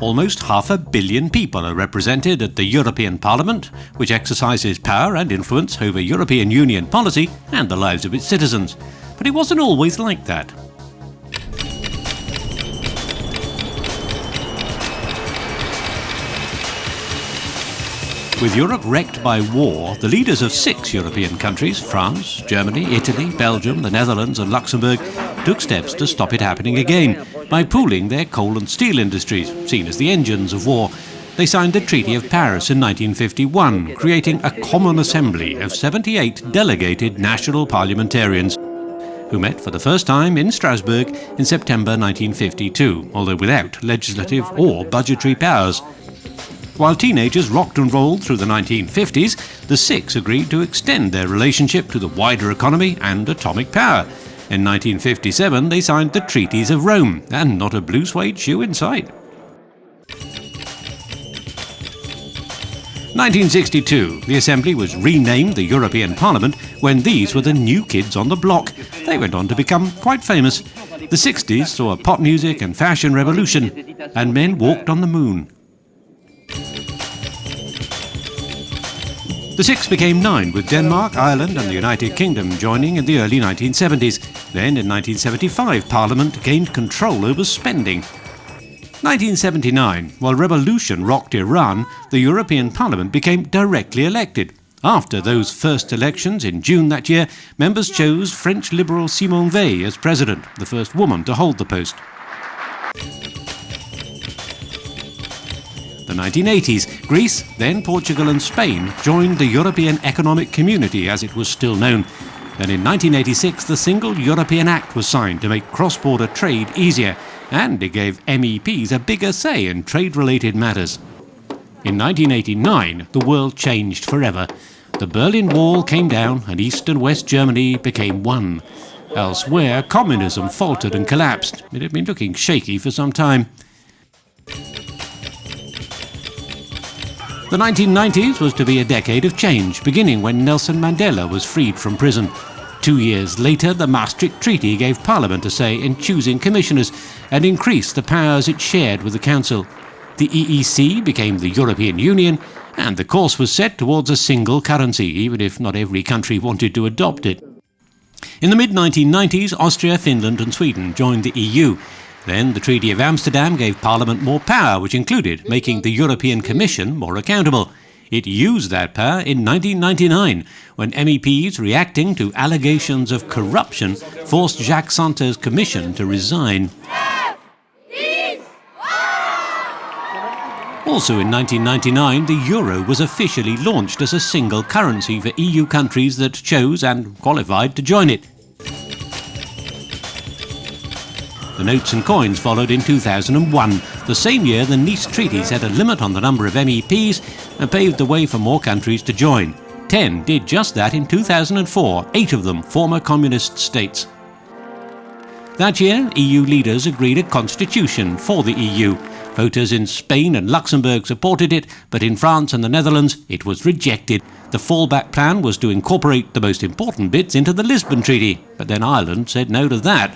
Almost 500 million people are represented at the European Parliament, which exercises power and influence over European Union policy and the lives of its citizens. But it wasn't always like that. With Europe wrecked by war, the leaders of 6 European countries, France, Germany, Italy, Belgium, the Netherlands and Luxembourg, took steps to stop it happening again by pooling their coal and steel industries, seen as the engines of war. They signed the Treaty of Paris in 1951, creating a common assembly of 78 delegated national parliamentarians, who met for the first time in Strasbourg in September 1952, although without legislative or budgetary powers. While teenagers rocked and rolled through the 1950s, the 6 agreed to extend their relationship to the wider economy and atomic power. In 1957, they signed the Treaties of Rome, and not a blue suede shoe in sight. 1962, the Assembly was renamed the European Parliament when these were the new kids on the block. They went on to become quite famous. The 60s saw a pop music and fashion revolution, and men walked on the moon. The 6 became 9, with Denmark, Ireland and the United Kingdom joining in the early 1970s. Then, in 1975, Parliament gained control over spending. 1979, while revolution rocked Iran, the European Parliament became directly elected. After those first elections in June that year, members chose French Liberal Simone Veil as president, the first woman to hold the post. The 1980s, Greece, then Portugal and Spain joined the European Economic Community as it was still known. And in 1986, the Single European Act was signed to make cross-border trade easier, and it gave MEPs a bigger say in trade-related matters. In 1989, the world changed forever. The Berlin Wall came down and East and West Germany became one. Elsewhere, communism faltered and collapsed. It had been looking shaky for some time. The 1990s was to be a decade of change, beginning when Nelson Mandela was freed from prison. 2 years later, the Maastricht Treaty gave Parliament a say in choosing commissioners and increased the powers it shared with the Council. The EEC became the European Union, and the course was set towards a single currency, even if not every country wanted to adopt it. In the mid-1990s, Austria, Finland and Sweden joined the EU. Then the Treaty of Amsterdam gave Parliament more power, which included making the European Commission more accountable. It used that power in 1999, when MEPs reacting to allegations of corruption forced Jacques Santer's commission to resign. Also in 1999, the euro was officially launched as a single currency for EU countries that chose and qualified to join it. The notes and coins followed in 2001, the same year the Nice Treaty set a limit on the number of MEPs and paved the way for more countries to join. 10 did just that in 2004, 8 of them former communist states. That year, EU leaders agreed a constitution for the EU. Voters in Spain and Luxembourg supported it, but in France and the Netherlands it was rejected. The fallback plan was to incorporate the most important bits into the Lisbon Treaty, but then Ireland said no to that.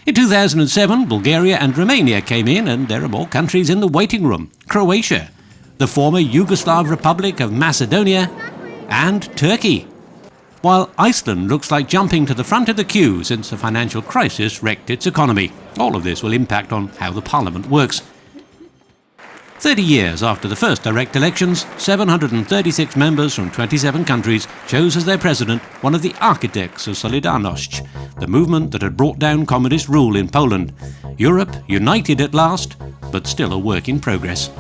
In 2007, Bulgaria and Romania came in, and there are more countries in the waiting room. Croatia, the former Yugoslav Republic of Macedonia, and Turkey. While Iceland looks like jumping to the front of the queue since the financial crisis wrecked its economy. All of this will impact on how the Parliament works. 30 years after the first direct elections, 736 members from 27 countries chose as their president one of the architects of Solidarność, the movement that had brought down communist rule in Poland. Europe united at last, but still a work in progress.